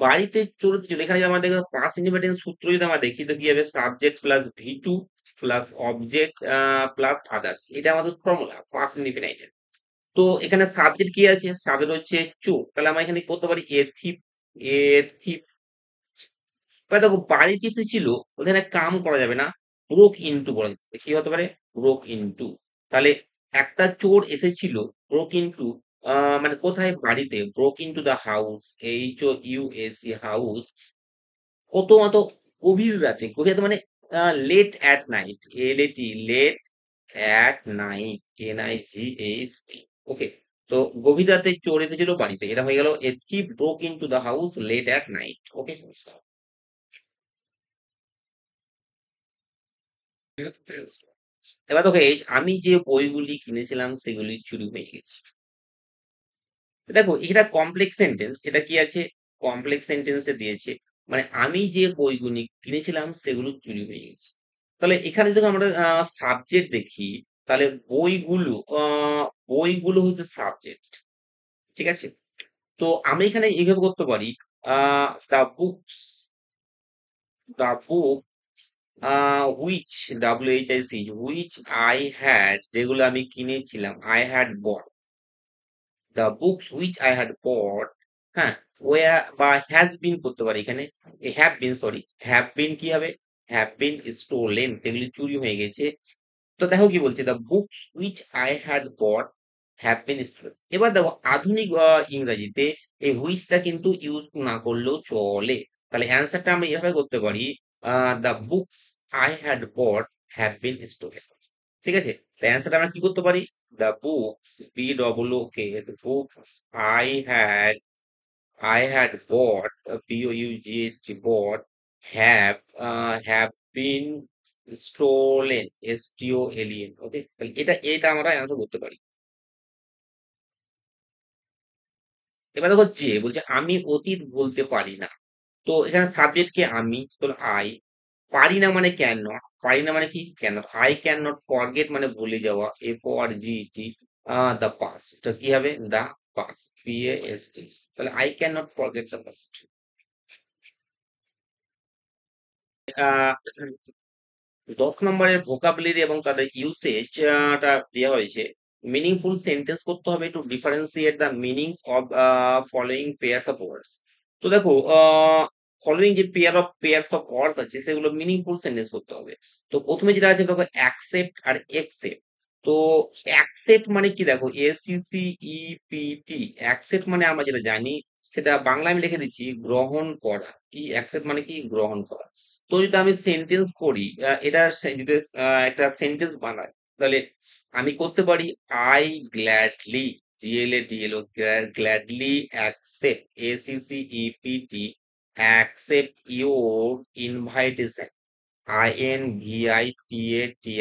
বাড়িতে চলতে ছিল, এখানে যদি আমরা দেখো পাস্ট ইনডিফিনাইট সূত্র যদি আমরা দেখি, তো কি হবে, subject plus V2 plus object plus others, এটা আমাদের ফর্মুলা পাস্ট ইনডিফিনাইট। তো এখানে সাবজেক্ট কি আছে, সাবজেক্ট হচ্ছে চোর, তাহলে আমরা এখানে করতে পারি এ থিপ। এবার দেখো বাড়িতে ছিল, ওখানে কাম করা যাবে না, ব্রোক ইনটু বলা যাবে। কি হতে পারে, ব্রোক ইনটু। তাহলে একটা চোর এসেছিল, ব্রোক ইনটু মানে কোথায়, বাড়িতে, broke into the house, HOUSE house, কত মতো, গভীর রাতে, গভীর রাতে মানে late at night, late at night, NIGHT। Okay, তো গভীর রাতে চোর এসেছিল বাড়িতে, এটা হয়ে গেল a thief broke into the house late at night. Okay, এবার দেখো আমি যে বইগুলি কিনেছিলাম সেগুলি চুরি হয়ে গেছে। দেখো এটা কমপ্লেক্স সেন্টেন্স, এটা কি আছে, কমপ্লেক্স সেন্টেন্সে দিয়েছে, মানে আমি যে বইগুলি কিনেছিলাম সেগুলো চুরি হয়ে গেছে। তাহলে এখানে দেখো আমরা সাবজেক্ট দেখি, তাহলে বইগুলো বইগুলো হচ্ছে সাবজেক্ট, ঠিক আছে। তো আমি এখানে এইভাবে করতে পারি, the book which, WHIC, which I had, যেগুলো আমি কিনেছিলাম, I had bought, the books which I had bought, হ্যাঁ, ওয়ার বা হ্যাজ বিন করতে পারি এখানে, হ্যাভ বিন কি হবে, হ্যাভ বিন স্টোলেন, সেগুলি চুরি হয়ে গেছে। তো দেখো কি বলছে, the books which I had bought have been stolen. এবার দেখো আধুনিক ইংরেজিতে এই হুইচটা কিন্তু ইউজ না করলেও চলে, তাহলে অ্যান্সারটা আমরা এভাবে করতে পারি, the books I had bought have been stolen. ঠিক আছে, তো অ্যান্সারটা আমরা কি করতে পারি, the books, BOOK, the books I had bought, BOUGST, bought, have been stolen, STOLEN। ওকে, তাহলে এটা আমরা অ্যান্সার করতে পারি। এবার দেখো যে বলছে আমি অতীত বলতে পারি না, তো এখানে সাবজেক্ট কি, আমি, তো আই, পারি না মানে ক্যান নট, পারি না মানে কি, can not, I can not forget মানে ভুলে যাওয়া, FORGET, দ্য পাস্ট, তো কি হবে, দ্য পাস্ট, PAST। তাহলে I can not forget the past. 10 নম্বরের ভোকাবুলারি এবং তাদের ইউসেজ টা দেওয়া হয়েছে। মিনিংফুল সেন্টেন্স করতে হবে two differentiate the meanings of following pairs of words. তো দেখো ফলোইং যে পেয়ার্স অফ ওয়ার্ডস আছে সেগুলো মিনিংফুল সেন্টেন্স করতে হবে। তো প্রথমে যেটা আছে দেখো অ্যাকসেপ্ট আর এক্সেপ্ট। তো অ্যাকসেপ্ট মানে কি, দেখো ACCEPT, অ্যাকসেপ্ট মানে আমরা যেটা জানি সেটা বাংলায় আমি লিখে দিচ্ছি, গ্রহণ করা। কি অ্যাকসেপ্ট মানে কি, গ্রহণ করা। তো যদি আমি সেন্টেন্স করি, যদি একটা সেন্টেন্স বানাই, তাহলে আমি করতে পারি, I gladly, GLADLO, gladly accept, ACCEPT, accept your invitation, INVITATI,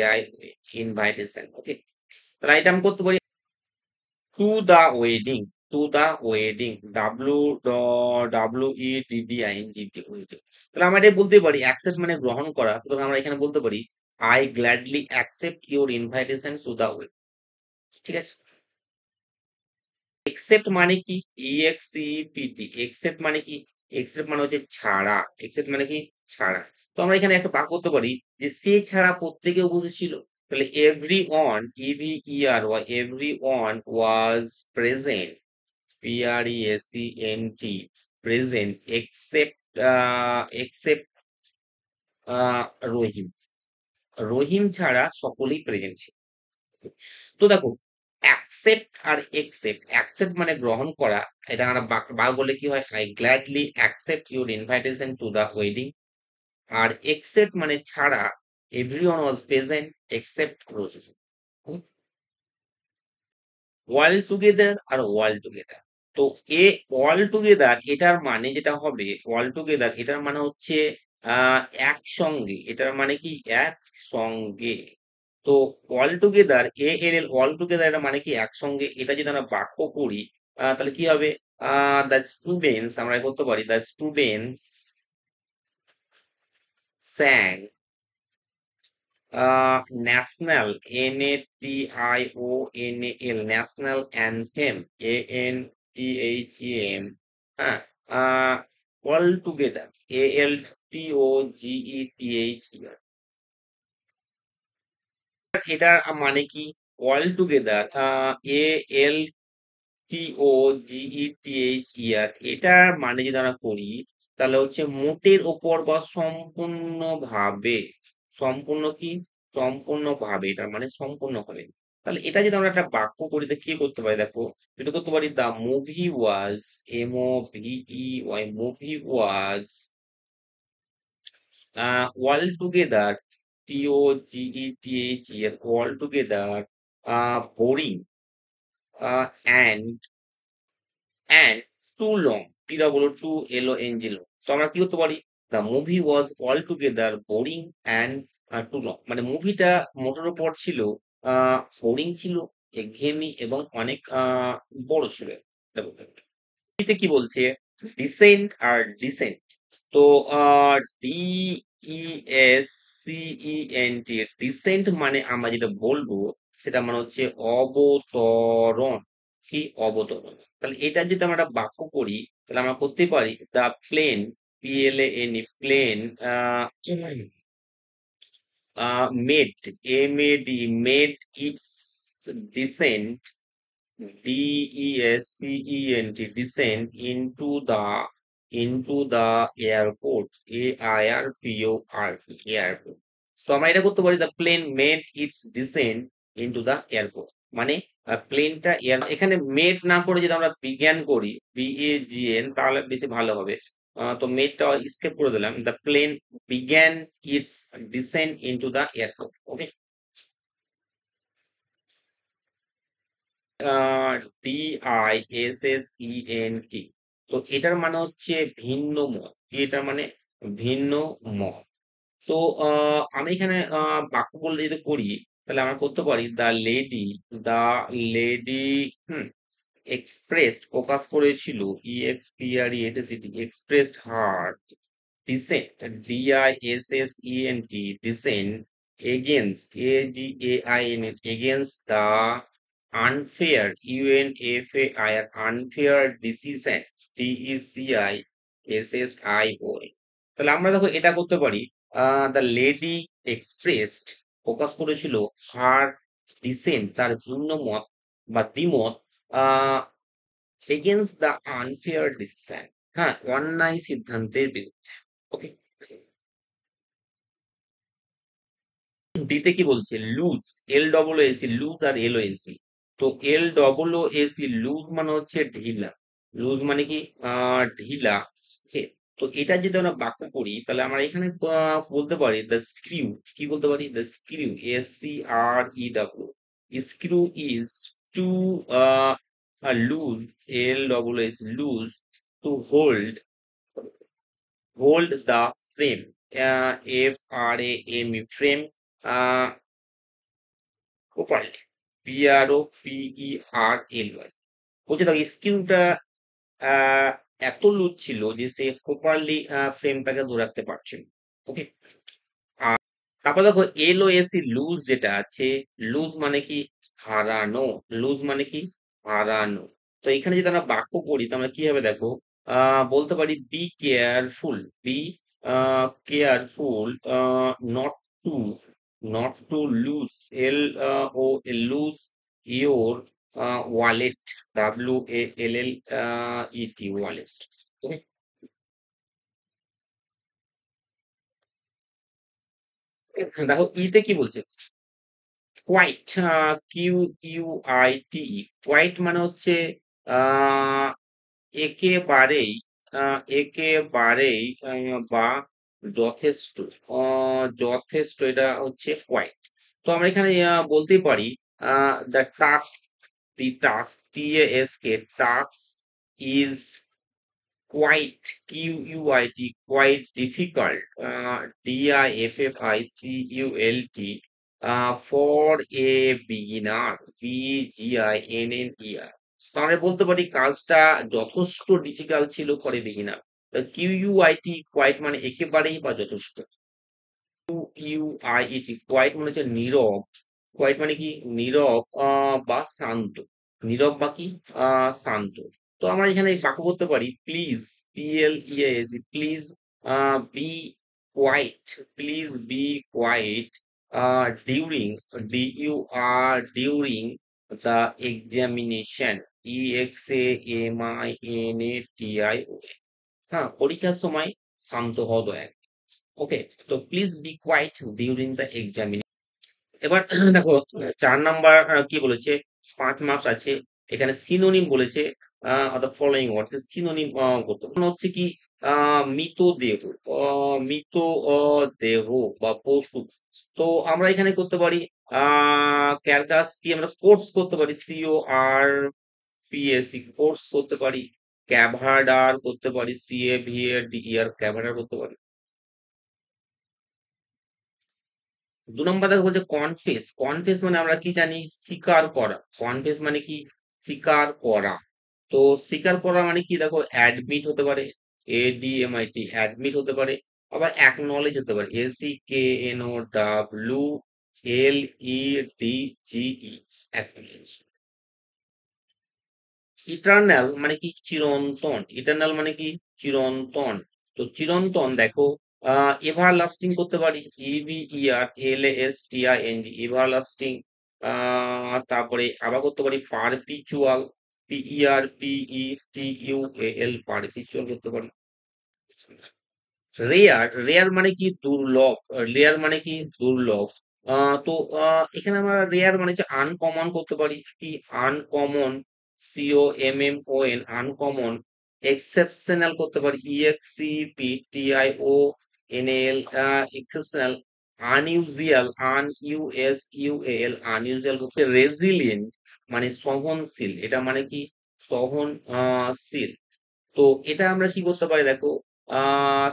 invitation. ওকে, তাহলে এটা আমি করতে পারি, two the wedding, WEDDING, wedding. তাহলে আমরা এটা বলতে পারি অ্যাকসেপ্ট মানে গ্রহণ করা, সুতরাং আমরা এখানে বলতে পারি I gladly accept your invitation to the wedding. ঠিক আছে, একসেপ্ট মানে কি, EXCEPT, একসেপ্ট মানে কি, একসেপ্ট মানে হচ্ছে ছাড়া, একসেপ্ট মানে কি, ছাড়া। তো আমরা এখানে একটা বাক্য করতে পারি যে সে ছাড়া প্রত্যেকে উপস্থিত ছিল, তাহলে every one was present, PRESENT, present, except Rahim, Rahim ছাড়া সকলেই প্রেজেন্ট ছিল। তো দেখো অ্যাকসেপ্ট আর এক্সেপ্ট, অ্যাকসেপ্ট মানে গ্রহণ করা, এটা আমরা বাক বলে কি হয়, I gladly accept your invitation to the wedding. আর এক্সেপ্ট মানে ছাড়া, everyone was present except Rahim. World together আর ওয়ার্ল্ড টুগেদার, তো তো এ অল টুগেদার এটার মানে যেটা হবে, অল টুগেদার এটার মানে হচ্ছে একসঙ্গে। এটার মানে কি? একসঙ্গে। তো all together A L L all together এটা মানে কি? একসঙ্গে। এটা যদি আমরা বাক্য করি তাহলে কি হবে? দ্য স্টুডেন্টস আমরা করতে পারি the students স্যাং national NATIONAL national anthem ANTHEM, হ্যাঁ, অল টুগেদার ALTOGETHER। এটার মানে কি? অল টুগেদার ALTOGETHER এটার মানে যদি আমরা করি তাহলে হচ্ছে মোটের ওপর বা সম্পূর্ণভাবে। সম্পূর্ণ কি? সম্পূর্ণভাবে, এটার মানে সম্পূর্ণভাবে। তাহলে এটা যদি আমরা একটা বাক্য করি তো কি করতে পারি? দেখো, এটা করতে পারি the movie was MOVEY movie was all together TOGETHER all together boring and and too long, TOOLONG long। তো আমরা কি করতে পারি? The movie was all together boring and too long. মানে মুভিটা মোটের উপর ছিল বোরিং ছিল, একঘেয়েমি এবং অনেক বড় ছিল। দেখো, এতে কি বলছে? ডিসেন্ট আর ডিসেন্ট। তো DESCENT ডিসেন্ট মানে আমরা যেটা বলবো সেটা মানে হচ্ছে অবতরণ। কি? অবতরণ। তাহলে এটা যদি আমরা একটা বাক্য করি তাহলে আমরা করতে পারি the plane PLANE plane made made its descent descent into the airport AIRPORT airport। So আমরা এটা করতে পারি the plane made its descent into the airport. মানে প্লেনটা এখানে মেড না করে যদি আমরা বিজ্ঞান করি BAGN তাহলে বেশি ভালো হবে। তো মেডটা স্কেপ করে দিলাম। দ্য প্লেন বিজ্ঞান its descent into the airport. Okay. DISSENT। তো এটার মানে হচ্ছে ভিন্ন মত। এটার মানে ভিন্ন মত। তো আমি এখানে বাক্য বলতে যদি করি তাহলে আমরা করতে পারি দ্য লেডি এক্সপ্রেসড প্রকাশ করেছিল EXPRESSED expressed her dissent DISSENT dissent against AGAIN against the unfair UNFAIR unfair decision DECISSION। তাহলে আমরা দেখো এটা করতে পারি দ্য লেডি এক্সপ্রেসড প্রকাশ করেছিল হার ডিসেন্ট তার ভিন্ন মত বা দ্বিমত এগেনস্ট দ্য আনফেয়ার ডিসিশন, হ্যাঁ, অন্যায় সিদ্ধান্তের বিরুদ্ধে। ওকে। ডিতে কি বলছে? লুজ LOOC লুজ আর LOLC। তো LOOC লুজ মানে হচ্ছে ঢিলা। লুজ মানে কি? ঢিলা। ঠিক। তো এটা যদি আমরা বাক্য করি তাহলে আমরা এখানে বলতে পারি দ্য স্ক্রিউ। কি বলতে পারি? The screw SCREW screw is too loose LOOC loose to hold the frame FRAME frame properly PROPERLY। বলছে দেখো স্ক্রিউটা এত লুজ ছিল যে সে প্রপারলি ফ্রেমটাকে ধরে রাখতে পারছিল। ওকে। তারপর দেখো LOSC লুজ যেটা আছে, লুজ মানে কি? হারানো। লুজ মানে কি? হারানো। তো এখানে যদি আমরা বাক্য করি তো আমরা কি হবে? দেখো, বলতে পারি be careful careful not to lose ও lose your wallet WALLET wallet. Okay. দেখো ইতে কি বলছে? কোয়াইট QUIT কোয়াইট মানে হচ্ছে আহ একেবারেই একেবারেই বা যথেষ্ট। যথেষ্ট এটা হচ্ছে কোয়াইট। তো আমরা এখানে বলতেই পারি the task TASK task is quite, quite difficult, difficult, for a beginner, beginner. তাহলে বলতে পারি কাজটা যথেষ্ট ডিফিকাল্ট ছিল ফর এ বিগিনার। কিউইউআইটি কোয়াইট মানে একেবারেই বা যথেষ্ট। ইউআইইটি কোয়াইট মানে হচ্ছে নীরব। কোয়াইট মানে কি নীরব বা শান্ত। নীরব বা কি শান্ত। তো আমরা এখানে বাক্য করতে পারি please, PLEAS, please be quiet, please be quiet during, during the examination, EXAMINATIO। হ্যাঁ, পরীক্ষার সময় শান্ত হওয়া দয়া। ওকে, তো please be quiet during the examination. এবার দেখো 4 নাম্বার কি বলেছে, 5 মার্কস আছে। এখানে সিনোনিম বলেছে দ্য ফলোইং ওয়ার্ডস সিনোনিম করতে মানে হচ্ছে কি মৃতদেহ, মৃত দেহ বা পশু। তো আমরা এখানে করতে পারি ক্যারকাস কি আমরা কোর্স করতে পারি, CORPS কোর্স করতে পারি। ক্যাভাডার করতে পারি, CAVADER ক্যাভাডার করতে পারি। 2 নম্বর দেখো বলছে কনফেস। কনফেস মানে আমরা কি জানি, স্বীকার করা। কনফেস মানে কি স্বীকার করা। তো স্বীকার করা মানে কি দেখো অ্যাডমিট হতে পারে, ADMIT অ্যাডমিট হতে পারে। আবার অ্যাকনলেজ হতে পারে, ACKNOWLEDGE অ্যাকনলেজ। ইটারনাল মানে কি চিরন্তন। ইটারনাল মানে কি চিরন্তন। তো চিরন্তন দেখো এভারলাস্টিং করতে পারি, EVERLASTING এভারলাস্টিং। তারপরে আবার করতে পারি পারপিচুয়াল, PERPETUAL পারপিচুয়াল করতে পারি। রেয়ার, রেয়ার মানে কি দুর্লভ। রেয়ার মানে কি দুর্লভ। তো এখানে আমরা রেয়ার মানে হচ্ছে আনকমন করতে পারি, কি আনকমন, COMMON আনকমন। এক্সেপশনাল করতে পারি, EXCEPTIONAL exceptional. Unusual, ANUSUAL unusual করতে। রেজিলিয়েন্ট মানে সহনশীল, এটা মানে কি সহনশীল। তো এটা আমরা কি করতে পারি দেখো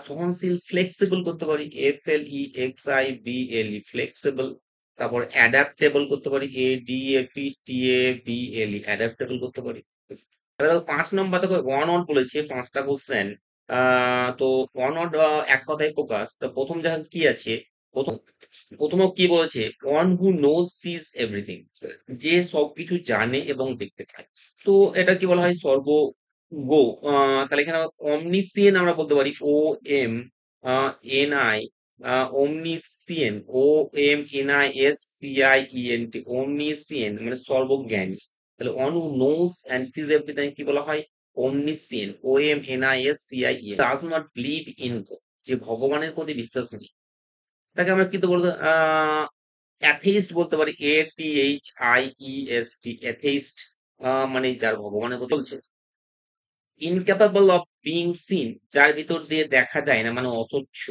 সহনশীল ফ্লেক্সিবল করতে পারি, FLEXIBLE ফ্লেক্সিবল। তারপর অ্যাডাপ্টেবল করতে পারি, ADAPTABLE অ্যাডাপ্টেবল করতে পারি। এবার দেখো 5 নম্বর দেখো ওয়ান ওয়ার্ড বলেছে 5টা কোশ্চেন। তো ওয়ান ওয়ার্ড এক কথায় প্রকাশ। তো প্রথম জায়গা কি আছে, প্রথম প্রথম কি বলেছে, one who knows sees everything, যে সবকিছু জানে এবং দেখতে পায়। তো এটা কি বলা হয় সর্বজ্ঞ। তাহলে এখানে অমনিসিয়েন্ট আমরা বলতে পারি, OMNI অমনিসিয়েন্ট, OMNISCIENT অমনিসিয়েন্ট মানে সর্বজ্ঞানী। তাহলে one who knows and sees everything কি বলা হয় omniscient, OMNISCIENT does not believe in God, যে ভগবানের প্রতি বিশ্বাস নেই তাকে আমরা কিন্তু বলতে অ্যাথেইস্ট বলতে পারি, ATHIEST অ্যাথেইস্ট মানে যার ভগবানের কথা বলছে। ইনক্যাপাবল অফ বিং সিন যার ভিতর দিয়ে দেখা যায় না মানে অস্বচ্ছ,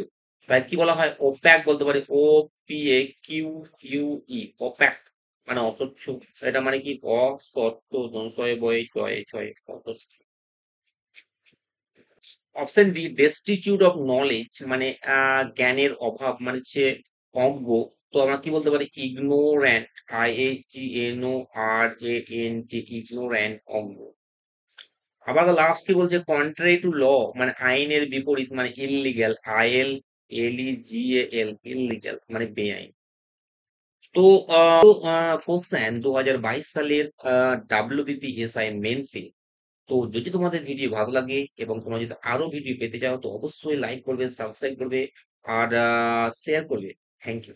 তাই কি বলা হয় ওপ্যাক বলতে পারি, OPAQUE ওপ্যাক মানে অস্বচ্ছ। এটা মানে কি অসত্য, সংশয় বয়ে ছয় ছয় অস্বচ্ছ। Option D destitute of knowledge মানে জ্ঞানের অভাব মানে হচ্ছে অজ্ঞ। তো আমরা কি বলতে পারি ইগনোরেন্ট, IGNORANT ইগনোরেন্ট অজ্ঞ। আবার লাস্ট কি বলছে কন্ট্রারি টু ল মানে আইনের বিপরীত মানে ইললিগ্যাল, ILLEGAL ইললিগ্যাল মানে বেআইন। তো কোশ্চেন 2022 সালের WBPSI মেন্সে। তো যদি তোমাদের ভিডিও ভালো লাগে এবং তোমরা যদি আরো ভিডিও পেতে চাও তো অবশ্যই লাইক করবে, সাবস্ক্রাইব করবে আর শেয়ার করবে। Thank you.